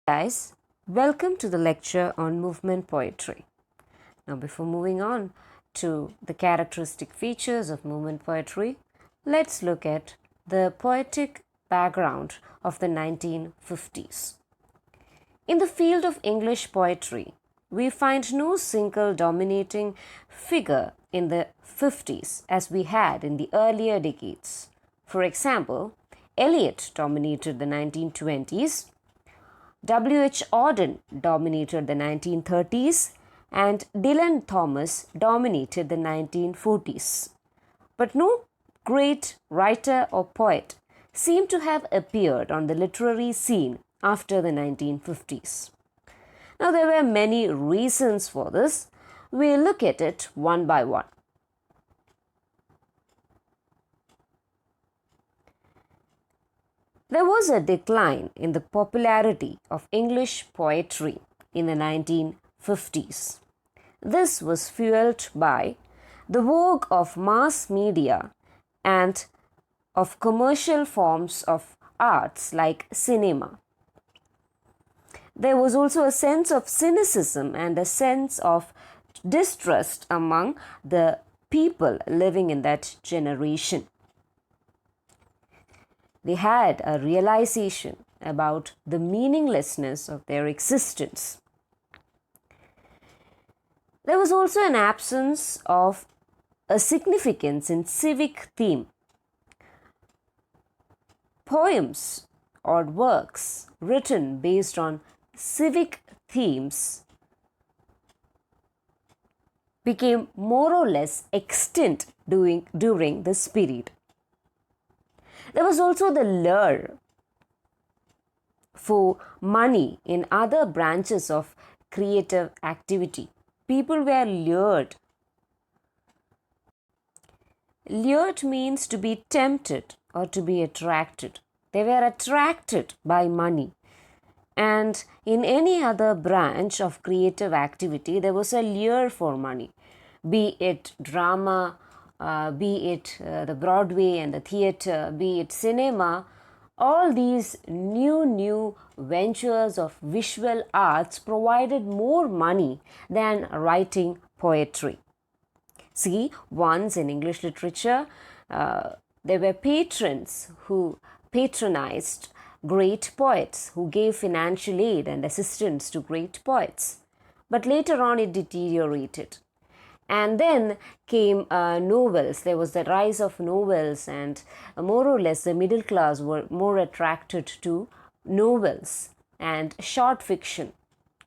Guys, welcome to the lecture on movement poetry. Now, before moving on to the characteristic features of movement poetry, let's look at the poetic background of the 1950s. In the field of English poetry, we find no single dominating figure in the 50s as we had in the earlier decades. For example, Eliot dominated the 1920s, W.H. Auden dominated the 1930s, and Dylan Thomas dominated the 1940s. But no great writer or poet seemed to have appeared on the literary scene after the 1950s. Now, there were many reasons for this. We'll look at it one by one. There was a decline in the popularity of English poetry in the 1950s. This was fueled by the vogue of mass media and of commercial forms of arts like cinema. There was also a sense of cynicism and a sense of distrust among the people living in that generation. They had a realization about the meaninglessness of their existence. There was also an absence of a significance in civic theme. Poems or works written based on civic themes became more or less extinct during this period. There was also the lure for money in other branches of creative activity. People were lured. Lured means to be tempted or to be attracted. They were attracted by money. And in any other branch of creative activity, there was a lure for money, be it drama, be it the Broadway and the theatre, be it cinema. All these new ventures of visual arts provided more money than writing poetry. See, once in English literature, there were patrons who patronized great poets, who gave financial aid and assistance to great poets. But later on it deteriorated. And then came novels. There was the rise of novels, and more or less the middle class were more attracted to novels and short fiction.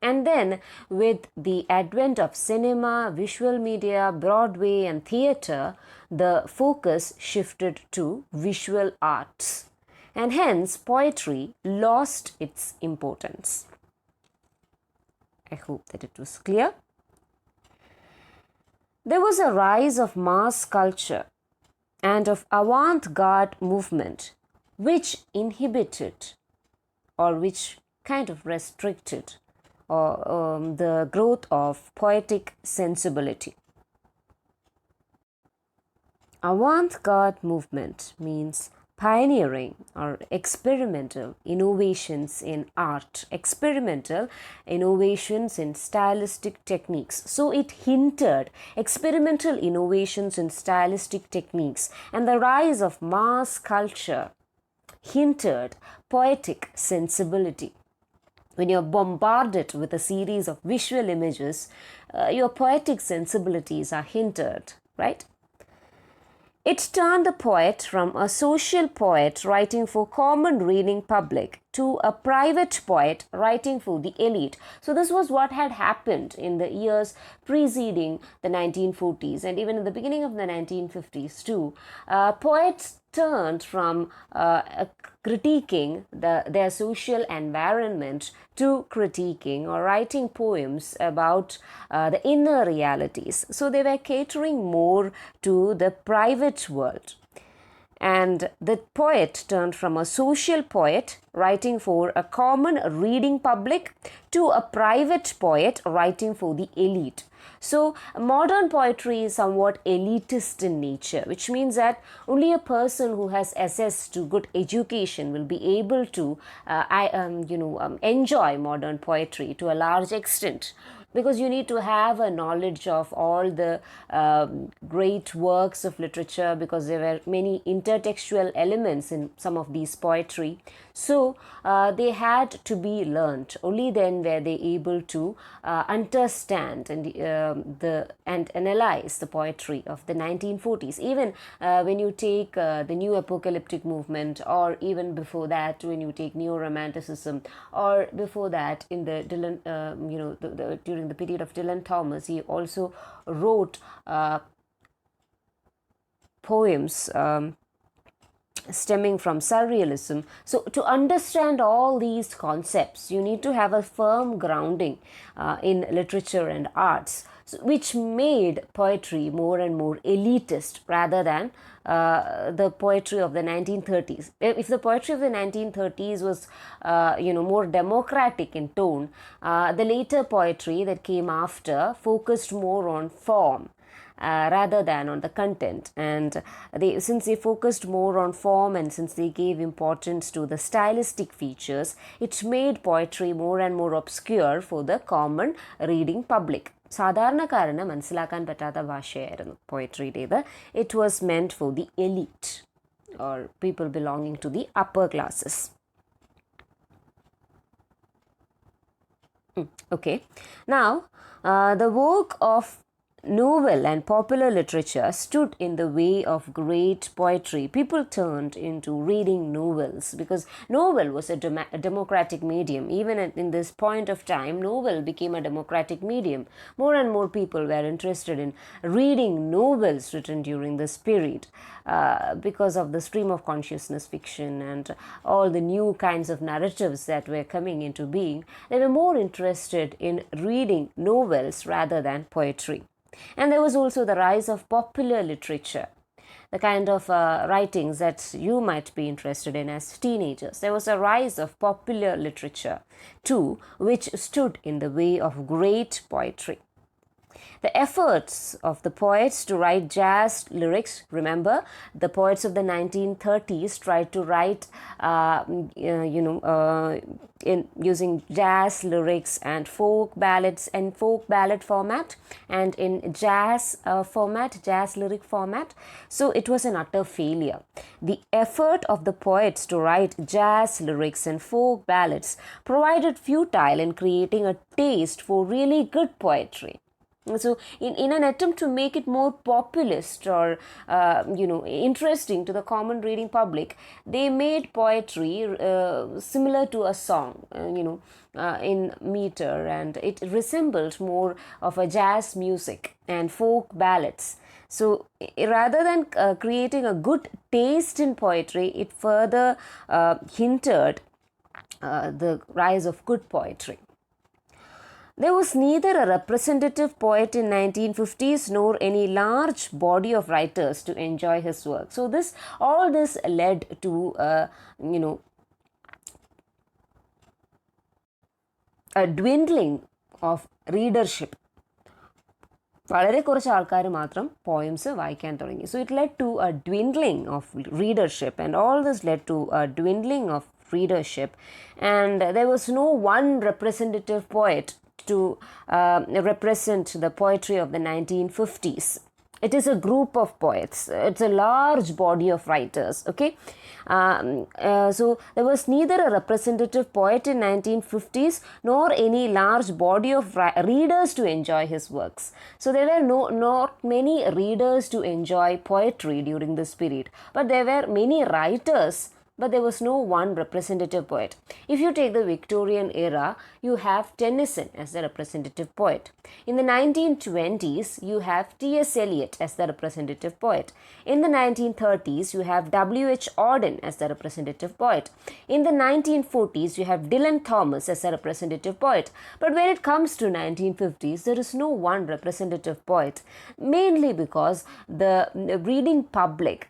And then with the advent of cinema, visual media, Broadway and theatre, the focus shifted to visual arts. And hence poetry lost its importance. I hope that it was clear. There was a rise of mass culture and of avant-garde movement which inhibited or which kind of restricted the growth of poetic sensibility. Avant-garde movement means pioneering or experimental innovations in art, experimental innovations in stylistic techniques. So it hindered experimental innovations in stylistic techniques, and the rise of mass culture hindered poetic sensibility. When you're bombarded with a series of visual images, your poetic sensibilities are hindered, right? It turned the poet from a social poet writing for common reading public to a private poet writing for the elite. So this was what had happened in the years preceding the 1940s and even in the beginning of the 1950s too. Poets turned from critiquing their social environment to critiquing or writing poems about the inner realities. So they were catering more to the private world. And the poet turned from a social poet writing for a common reading public to a private poet writing for the elite. So modern poetry is somewhat elitist in nature, which means that only a person who has access to good education will be able to enjoy modern poetry to a large extent, because you need to have a knowledge of all the great works of literature, because there were many intertextual elements in some of these poetry. So they had to be learnt. Only then were they able to understand and analyze the poetry of the 1940s. Even when you take the new apocalyptic movement, or even before that when you take neo-romanticism, or before that in the Dylan, during the period of Dylan Thomas, he also wrote poems stemming from surrealism. So to understand all these concepts, you need to have a firm grounding in literature and arts, which made poetry more and more elitist rather than the poetry of the 1930s. If the poetry of the 1930s was more democratic in tone, the later poetry that came after focused more on form rather than on the content. And since they focused more on form, and since they gave importance to the stylistic features, it made poetry more and more obscure for the common reading public. സാധാരണക്കാരന് മനസ്സിലാക്കാൻ പറ്റാത്ത ഭാഷയായിരുന്നു പോയട്രിയുടേത്. It was meant for the elite or people belonging to the upper classes. Okay, now the work of novel and popular literature stood in the way of great poetry. People turned into reading novels because novel was a democratic medium. Even in this point of time, novel became a democratic medium. More and more people were interested in reading novels written during this period because of the stream of consciousness fiction and all the new kinds of narratives that were coming into being. They were more interested in reading novels rather than poetry. And there was also the rise of popular literature, the kind of writings that you might be interested in as teenagers. There was a rise of popular literature too, which stood in the way of great poetry. The efforts of the poets to write jazz lyrics, remember, the poets of the 1930s tried to write, in using jazz lyrics and folk ballads and folk ballad format, and in jazz format, jazz lyric format. So it was an utter failure. The effort of the poets to write jazz lyrics and folk ballads provided futile in creating a taste for really good poetry. So in an attempt to make it more populist or interesting to the common reading public, they made poetry similar to a song, in meter, and it resembled more of a jazz music and folk ballads. So rather than creating a good taste in poetry, it further hindered the rise of good poetry. There was neither a representative poet in 1950s nor any large body of writers to enjoy his work. So all this led to a dwindling of readership. വളരെ കുറച്ച് ആൾക്കാർ മാത്രം poems വായിക്കാൻ തുടങ്ങി. So it led to a dwindling of readership, and all this led to a dwindling of readership, and there was no one representative poet to represent the poetry of the 1950s. It is a group of poets. It's a large body of writers. Okay, so there was neither a representative poet in 1950s nor any large body of readers to enjoy his works. So there were not many readers to enjoy poetry during this period, but there were many writers, but there was no one representative poet. If you take the Victorian era, you have Tennyson as the representative poet. In the 1920s, you have T.S. Eliot as the representative poet. In the 1930s, you have W.H. Auden as the representative poet. In the 1940s, you have Dylan Thomas as a representative poet. But when it comes to 1950s, there is no one representative poet, mainly because the reading public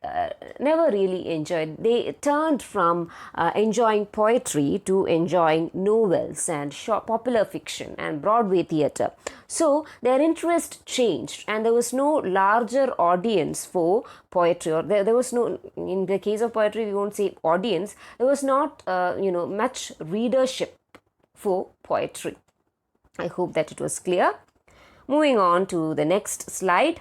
never really enjoyed. They turned moved from enjoying poetry to enjoying novels and popular fiction and Broadway theatre. So their interest changed, and there was no larger audience for poetry, or there was no, in the case of poetry we won't say audience, there was not much readership for poetry. I hope that it was clear. Moving on to the next slide.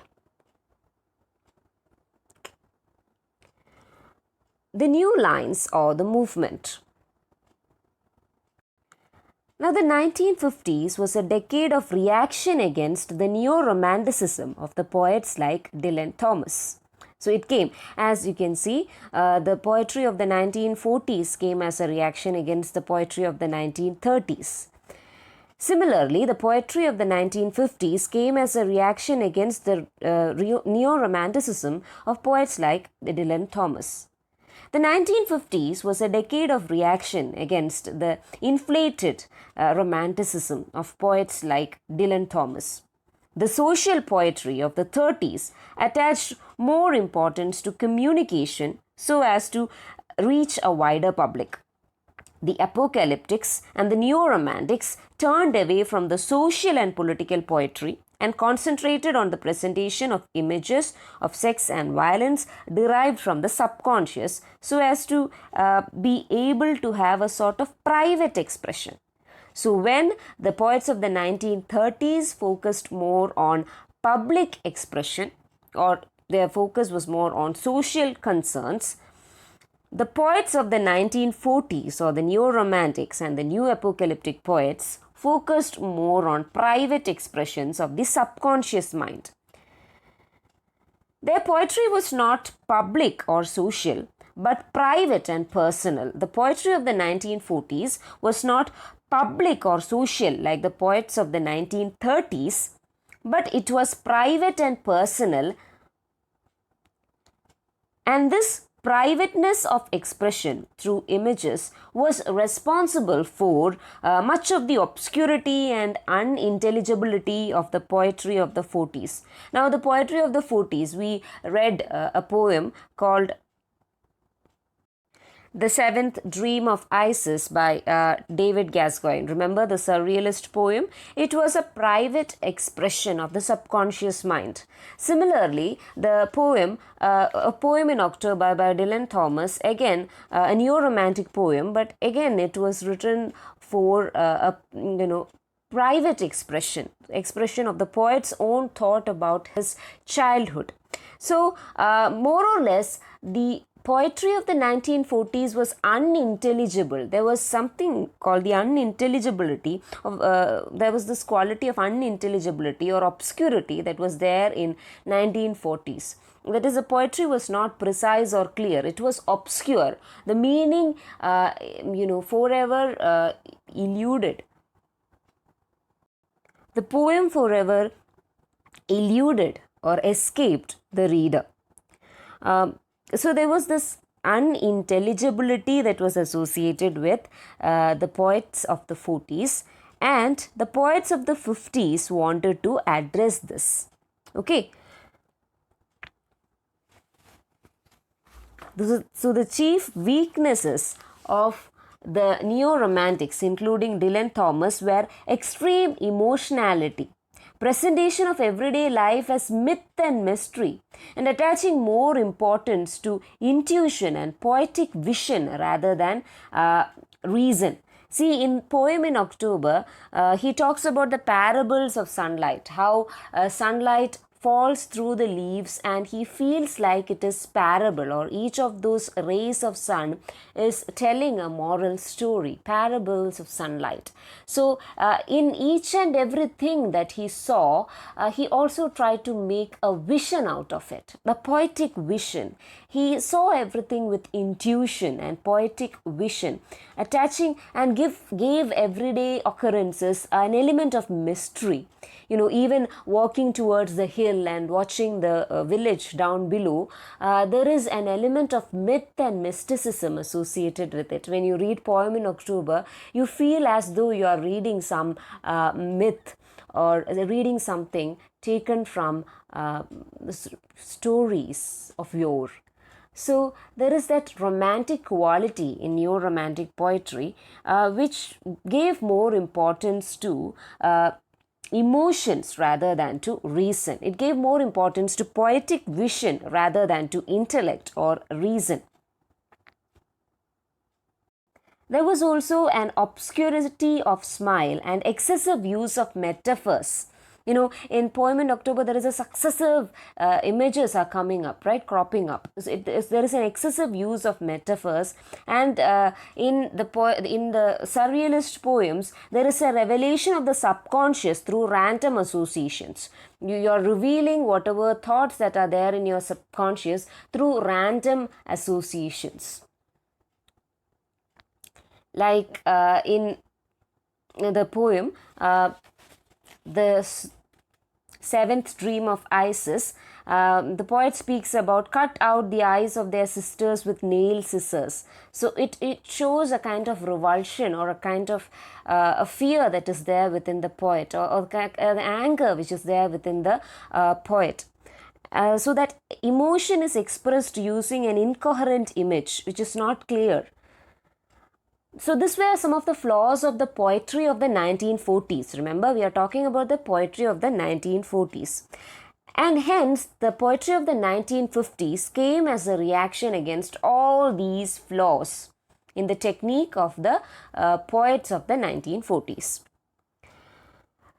The new lines or the movement. Now, the 1950s was a decade of reaction against the neo-romanticism of the poets like Dylan Thomas. So it came, as you can see, the poetry of the 1940s came as a reaction against the poetry of the 1930s. Similarly, the poetry of the 1950s came as a reaction against the neo-romanticism of poets like Dylan Thomas. The 1950s was a decade of reaction against the inflated romanticism of poets like Dylan Thomas. The social poetry of the 30s attached more importance to communication so as to reach a wider public. The apocalyptics and the neo-romantics turned away from the social and political poetry and concentrated on the presentation of images of sex and violence derived from the subconscious so as to be able to have a sort of private expression. So when the poets of the 1930s focused more on public expression, or their focus was more on social concerns, the poets of the 1940s, or the neo-romantics and the new apocalyptic poets, focused more on private expressions of the subconscious mind. Their poetry was not public or social, but private and personal. The poetry of the 1940s was not public or social like the poets of the 1930s, but it was private and personal, and this privateness of expression through images was responsible for much of the obscurity and unintelligibility of the poetry of the 40s. Now, the poetry of the 40s, we read a poem called The Seventh Dream of Isis by David Gascoigne. Remember the surrealist poem? It was a private expression of the subconscious mind. Similarly, the poem, A Poem in October by Dylan Thomas, again a neo-romantic poem, but again it was written for private expression of the poet's own thought about his childhood. So, more or less, the poetry of the 1940s was unintelligible. There was something called the unintelligibility of, there was this quality of unintelligibility or obscurity that was there in 1940s. That is, the poetry was not precise or clear. It was obscure. The meaning, forever eluded. The poem forever eluded or escaped the reader. So there was this unintelligibility that was associated with the poets of the 40s, and the poets of the 50s wanted to address this. Okay. So the chief weaknesses of the neo-romantics, including Dylan Thomas, were extreme emotionality, presentation of everyday life as myth and mystery, and attaching more importance to intuition and poetic vision rather than reason. See, in Poem in October, he talks about the parables of sunlight, how sunlight falls through the leaves and he feels like it is parable, or each of those rays of sun is telling a moral story, parables of sunlight. So in each and everything that he saw, he also tried to make a vision out of it, a poetic vision. He saw everything with intuition and poetic vision, attaching and gave everyday occurrences an element of mystery. You know, even walking towards the hill and watching the village down below, there is an element of myth and mysticism associated with it. When you read Poem in October, you feel as though you are reading some myth or reading something taken from stories of yore. So there is that romantic quality in neo-romantic poetry, which gave more importance to emotions rather than to reason. It gave more importance to poetic vision rather than to intellect or reason. There was also an obscurity of smile and excessive use of metaphors. In Poem in October, there is a successive images are coming up, right, cropping up. There is an excessive use of metaphors, and in the surrealist poems, there is a revelation of the subconscious through random associations. You are revealing whatever thoughts that are there in your subconscious through random associations. Like in the poem, the seventh dream of Isis, the poet speaks about cut out the eyes of their sisters with nail scissors. So it shows a kind of revulsion or a kind of a fear that is there within the poet, or the anger which is there within the poet. So that emotion is expressed using an incoherent image which is not clear. So these were some of the flaws of the poetry of the 1940s. Remember, we are talking about the poetry of the 1940s. And hence, the poetry of the 1950s came as a reaction against all these flaws in the technique of the poets of the 1940s.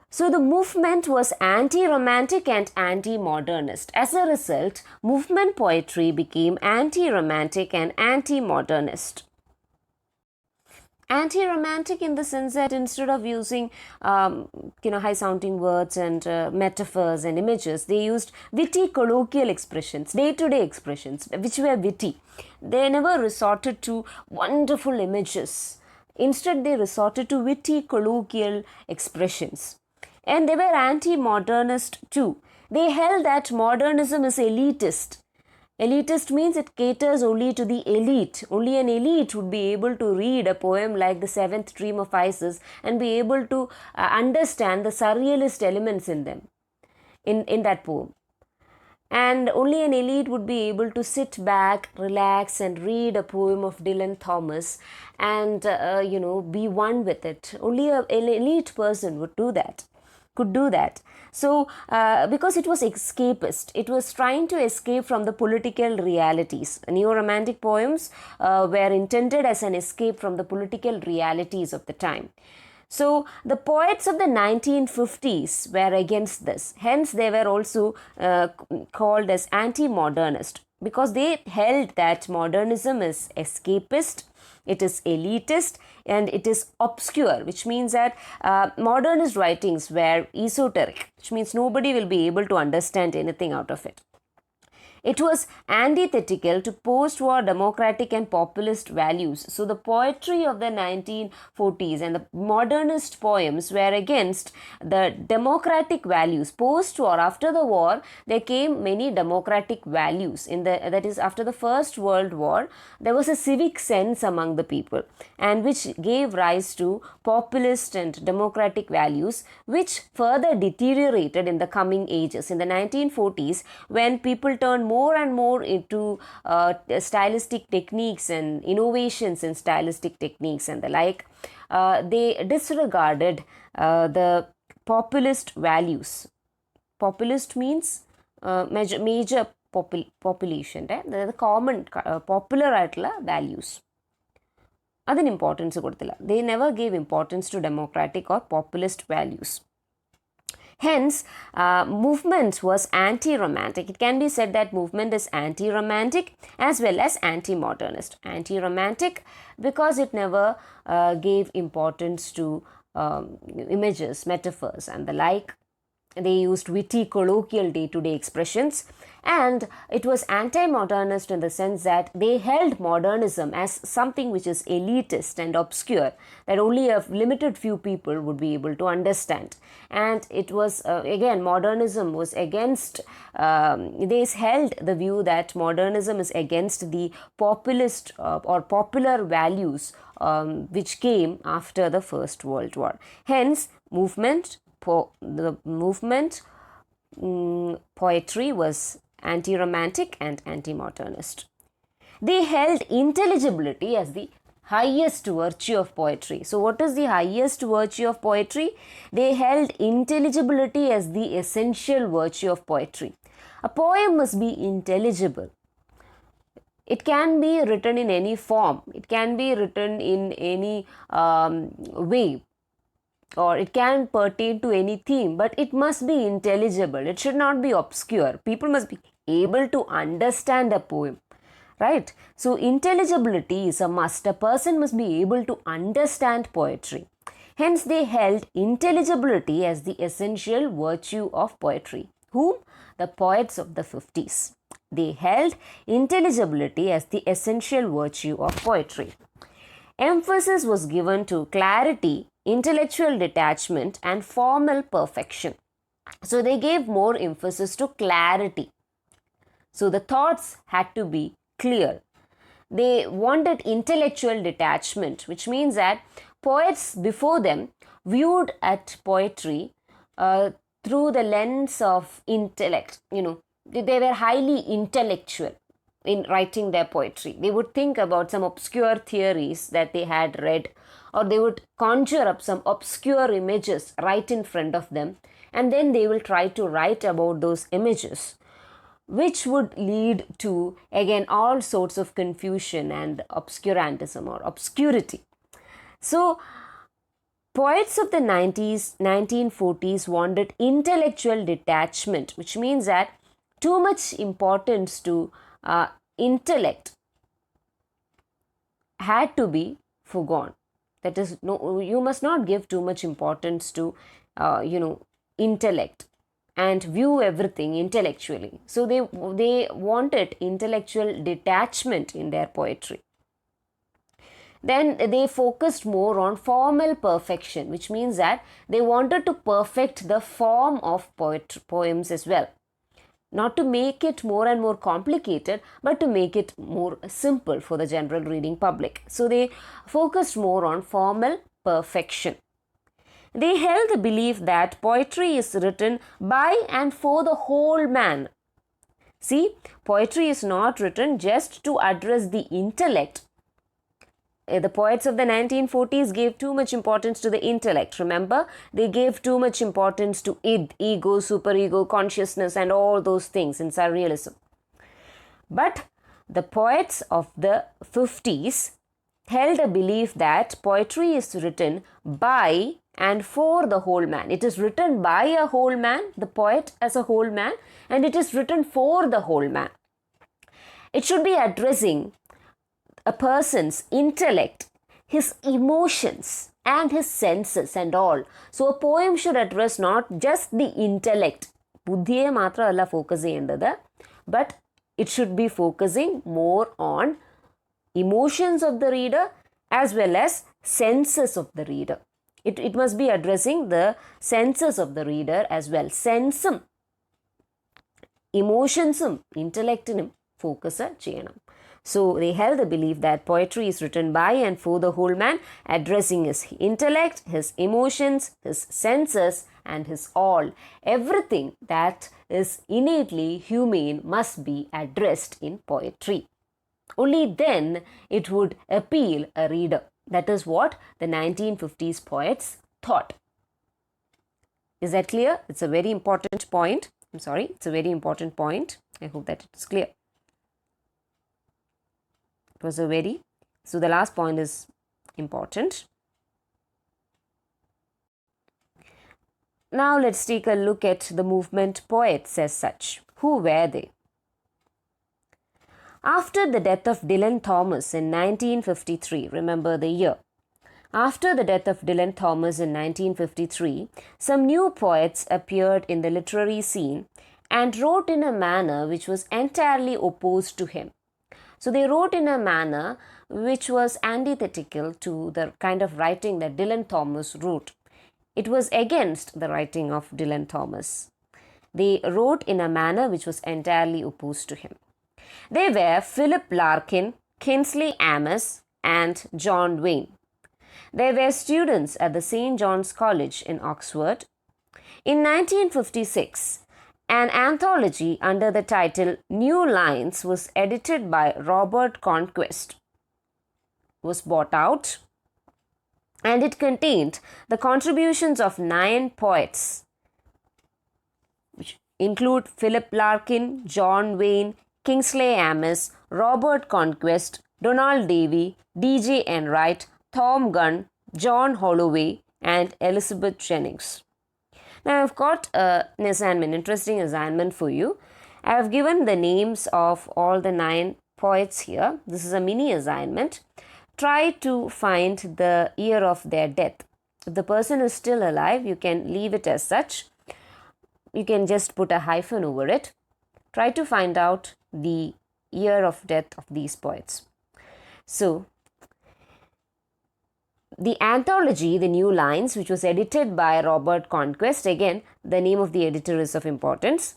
So the movement was anti-romantic and anti-modernist. As a result, movement poetry became anti-romantic and anti-modernist. Anti-romantic in the sense that instead of using high sounding words and metaphors and images, they used witty colloquial expressions, day-to-day expressions which were witty. They never resorted to wonderful images. Instead, they resorted to witty colloquial expressions. And they were anti-modernist too. They held that modernism is elitist. Elitist means it caters only to the elite. Only an elite would be able to read a poem like The Seventh Dream of Isis and be able to understand the surrealist elements in them, in that poem. And only an elite would be able to sit back, relax, and read a poem of Dylan Thomas and, be one with it. Only an elite person could do that. So, because it was escapist, it was trying to escape from the political realities. Neo-romantic poems were intended as an escape from the political realities of the time. So, the poets of the 1950s were against this. Hence, they were also called as anti-modernist, because they held that modernism is escapist, it is elitist, and it is obscure, which means that modernist writings were esoteric, which means nobody will be able to understand anything out of it. It was antithetical to post-war democratic and populist values. So the poetry of the 1940s and the modernist poems were against the democratic values. Post-war, after the war, there came many democratic values. That is, after the First World War, there was a civic sense among the people, and which gave rise to populist and democratic values, which further deteriorated in the coming ages. In the 1940s, when people turned more and more into stylistic techniques and innovations in stylistic techniques and the like, they disregarded the populist values. Populist means major population, right? The common popular ആയിട്ടുള്ള values. അതിന് importance കൊടുത്തില്ല. They never gave importance to democratic or populist values. Hence, movement was anti-romantic. It can be said that movement is anti-romantic as well as anti-modernist. Anti-romantic because it never gave importance to images, metaphors and the like. They used witty, colloquial day-to-day expressions, and it was anti-modernist in the sense that they held modernism as something which is elitist and obscure, that only a limited few people would be able to understand. And it was, again, modernism was against, they held the view that modernism is against the populist or popular values which came after the First World War. Hence, the movement poetry was anti-romantic and anti-modernist. They held intelligibility as the highest virtue of poetry. So what is the highest virtue of poetry? They held intelligibility as the essential virtue of poetry. A poem must be intelligible. It can be written in any form. It can be written in any way, or it can pertain to any theme, but it must be intelligible. It should not be obscure. People must be able to understand a poem, right? So intelligibility is a must. A person must be able to understand poetry. Hence, they held intelligibility as the essential virtue of poetry. Whom? The poets of the 50s. They held intelligibility as the essential virtue of poetry. Emphasis was given to clarity, intellectual detachment, and formal perfection. So they gave more emphasis to clarity. So the thoughts had to be clear. They wanted intellectual detachment, which means that poets before them viewed at poetry through the lens of intellect. They were highly intellectual in writing their poetry. They would think about some obscure theories that they had read, or they would conjure up some obscure images right in front of them, and then they will try to write about those images, which would lead to, again, all sorts of confusion and obscurantism or obscurity. So, poets of the 1940s wanted intellectual detachment, which means that too much importance to intellect had to be foregone. That is, no, you must not give too much importance to, intellect and view everything intellectually. So they wanted intellectual detachment in their poetry. Then they focused more on formal perfection, which means that they wanted to perfect the form of poems as well. Not to make it more and more complicated, but to make it more simple for the general reading public. So they focused more on formal perfection. They held the belief that poetry is written by and for the whole man. See, poetry is not written just to address the intellect. The poets of the 1940s gave too much importance to the intellect. Remember, they gave too much importance to id, ego, superego, consciousness, and all those things in surrealism. But the poets of the 50s held a belief that poetry is written by and for the whole man. It is written by a whole man, the poet as a whole man, and it is written for the whole man. It should be addressing a person's intellect, his emotions, and his senses and all. So a poem should address not just the intellect, buddhiye matra alla focus cheyendadu, but it should be focusing more on emotions of the reader as well as senses of the reader. It must be addressing the senses of the reader as well. Sensum, emotionsum, intellectinum focus cheyanam. So they held the belief that poetry is written by and for the whole man, addressing his intellect, his emotions, his senses, and his all. Everything that is innately humane must be addressed in poetry. Only then it would appeal a reader. That is what the 1950s poets thought. Is that clear? It's a very important point. It's a very important point. I hope that it is clear. So the last point is important. Now let's take a look at the movement poets as such. Who were they? After the death of Dylan Thomas in 1953, remember the year. After the death of Dylan Thomas in 1953, some new poets appeared in the literary scene and wrote in a manner which was entirely opposed to him. So they wrote in a manner which was antithetical to the kind of writing that Dylan Thomas wrote. It was against the writing of Dylan Thomas. They wrote in a manner which was entirely opposed to him. They were Philip Larkin, Kingsley Amis, and John Wayne. They were students at the St. John's College in Oxford. In 1956, An anthology under the title New Lines was edited by Robert Conquest, was bought out, and it contained the contributions of 9 poets, which include Philip Larkin, John Wayne, Kingsley Amis, Robert Conquest, Donald Davy, D.J. Enright, Tom Gunn, John Holloway, and Elizabeth Jennings. Now I've got an assignment, interesting assignment for you. I have given the names of all the 9 poets here. This is a mini assignment. Try to find the year of their death. If the person is still alive, you can leave it as such. You can just put a hyphen over it. Try to find out the year of death of these poets. So, the anthology, The New Lines, which was edited by Robert Conquest, again, the name of the editor is of importance,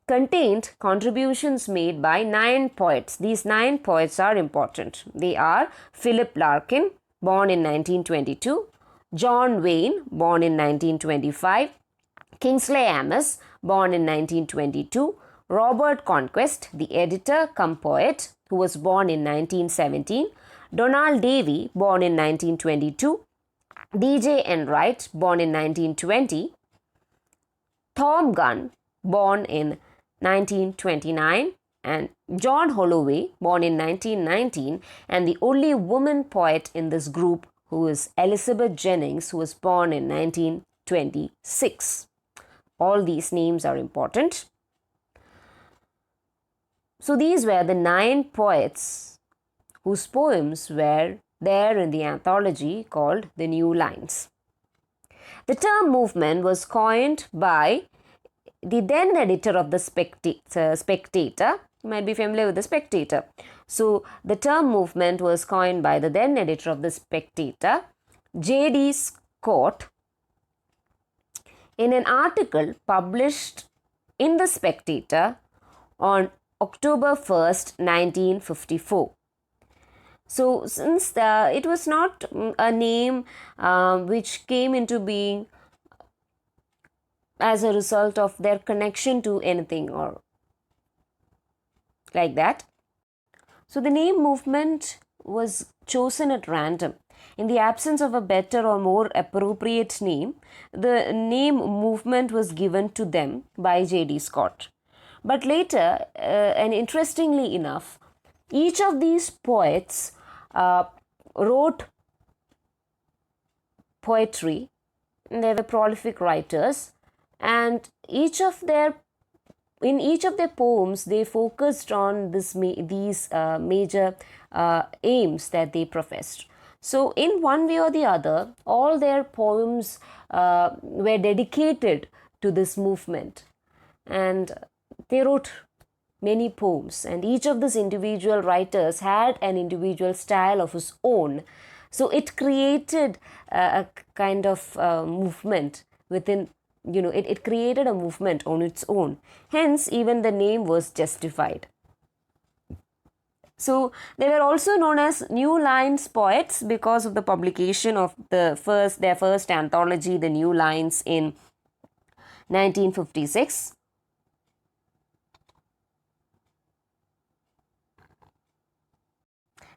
contained contributions made by 9 poets. These 9 poets are important. They are Philip Larkin, born in 1922, John Wayne, born in 1925, Kingsley Amis, born in 1922, Robert Conquest, the editor cum poet, who was born in 1917, Donald Davy, born in 1922, D.J. Enright, born in 1920, Tom Gunn, born in 1929, and John Holloway, born in 1919, and the only woman poet in this group, who is Elizabeth Jennings, who was born in 1926. All these names are important. So these were the 9 poets whose poems were there in the anthology called The New Lines. The term movement was coined by the then editor of the Spectator. You might be familiar with the Spectator. So the term movement was coined by the then editor of the Spectator, J.D. Scott, in an article published in the Spectator on October 1st, 1954. So since it was not a name which came into being as a result of their connection to anything or like that. So the name movement was chosen at random. In the absence of a better or more appropriate name, the name movement was given to them by J.D. Scott. But later, and interestingly enough, each of these poets wrote poetry. They were prolific writers, and in each of their poems, they focused on these major aims that they professed. So, in one way or the other, all their poems were dedicated to this movement, and they wrote many poems, and each of these individual writers had an individual style of his own. So it created a kind of movement within, it created a movement on its own. Hence, even the name was justified. So they were also known as New Lines poets because of the publication of their first anthology, The New Lines, in 1956.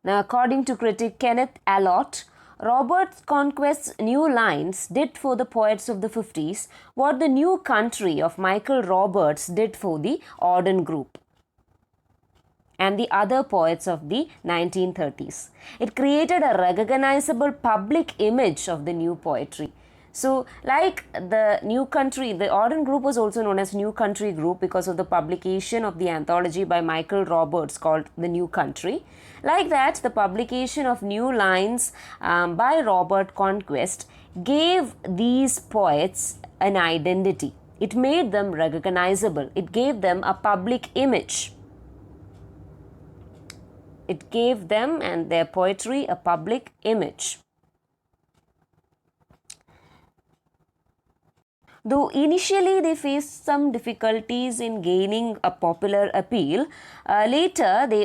Now, according to critic Kenneth Allott, Robert Conquest's New Lines did for the poets of the 50s what the New Country of Michael Roberts did for the Auden group and the other poets of the 1930s. It created a recognizable public image of the new poetry. So, like the New Country, the Auden group was also known as New Country group because of the publication of the anthology by Michael Roberts called The New Country. Like that, the publication of New Lines by Robert Conquest gave these poets an identity. It made them recognizable. It gave them a public image. It gave them and their poetry a public image. Though initially they faced some difficulties in gaining a popular appeal, later they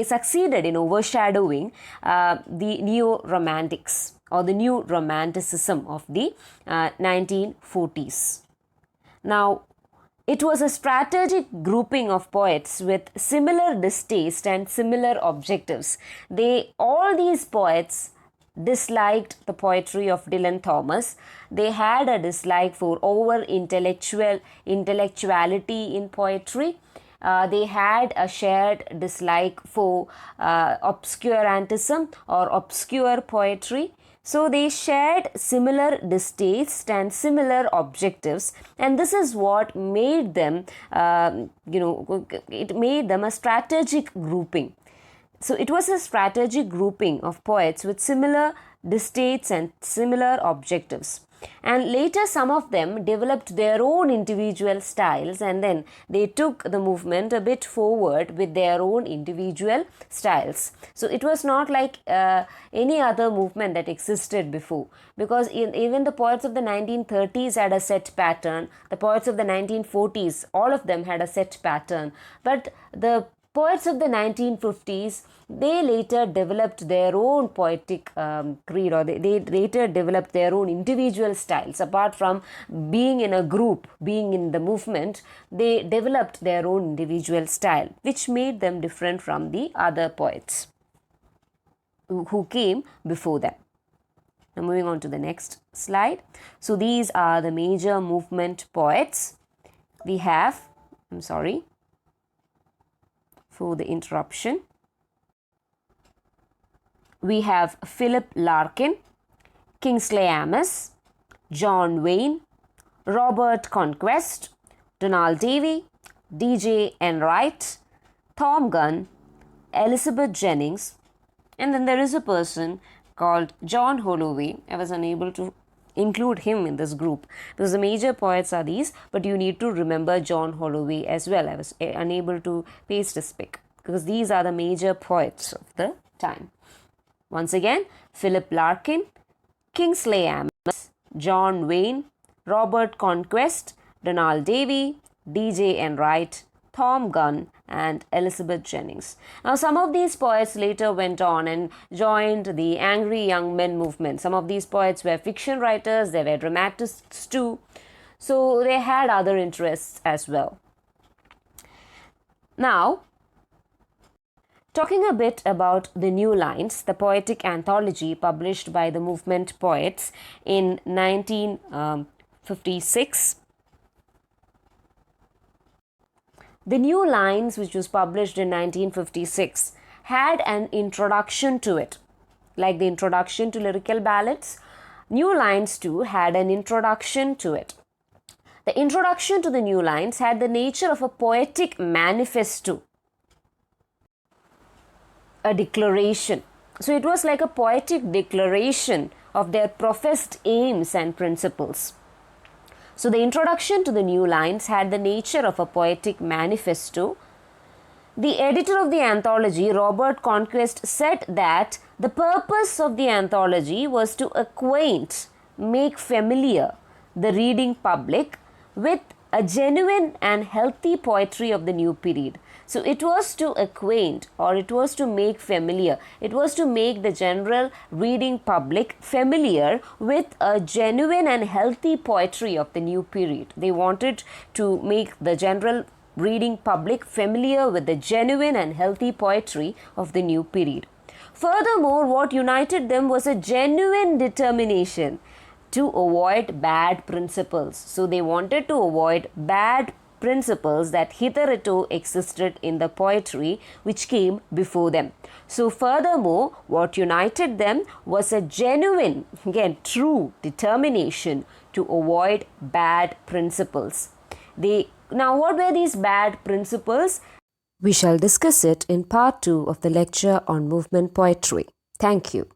succeeded in overshadowing the neo-romantics or the new romanticism of the 1940s. Now, it was a strategic grouping of poets with similar distaste and similar objectives. All these poets disliked the poetry of Dylan Thomas. They had a dislike for intellectuality in poetry. They had a shared dislike for obscurantism or obscure poetry. So they shared similar distaste and similar objectives, and this is what made them, it made them a strategic grouping. So it was a strategic grouping of poets with similar distastes and similar objectives. And later some of them developed their own individual styles, and then they took the movement a bit forward with their own individual styles. So it was not like any other movement that existed before, because even the poets of the 1930s had a set pattern, the poets of the 1940s, all of them had a set pattern, but the poets of the 1950s, they later developed their own poetic creed, or they later developed their own individual styles. Apart from being in a group, being in the movement, they developed their own individual style, which made them different from the other poets who came before them. Now moving on to the next slide. So these are the major movement poets. We have, I'm sorry for the interruption. We have Philip Larkin, Kingsley Amis, John Wayne, Robert Conquest, Donald Davy, D.J. Enright, Tom Gunn, Elizabeth Jennings, and then there is a person called John Holloway. I was unable to include him in this group because the major poets are these, but you need to remember John Holloway as well. I was unable to paste his pick because these are the major poets of the time. Once again, Philip Larkin, Kingsley Amis, John Wayne, Robert Conquest, Donald Davy, D.J. Enright, Tom Gunn, and Elizabeth Jennings. Now, some of these poets later went on and joined the angry young men movement. Some of these poets were fiction writers, they were dramatists too, so they had other interests as well. Now, talking a bit about the New Lines, the poetic anthology published by the movement poets in 1956. The New Lines, which was published in 1956, had an introduction to it. Like the introduction to lyrical ballads, New Lines too had an introduction to it. The introduction to the New Lines had the nature of a poetic manifesto, a declaration. So it was like a poetic declaration of their professed aims and principles. So the introduction to the New Lines had the nature of a poetic manifesto. The editor of the anthology, Robert Conquest, said that the purpose of the anthology was to acquaint, make familiar the reading public with a genuine and healthy poetry of the new period. So it was to acquaint, or it was to make familiar, it was to make the general reading public familiar with a genuine and healthy poetry of the new period. They wanted to make the general reading public familiar with the genuine and healthy poetry of the new period. Furthermore, what united them was a genuine determination to avoid bad principles. So they wanted to avoid bad principles that hitherto existed in the poetry which came before them. So furthermore, what united them was a genuine, again true determination to avoid bad principles. Now what were these bad principles? We shall discuss it in part 2 of the lecture on movement poetry. Thank you.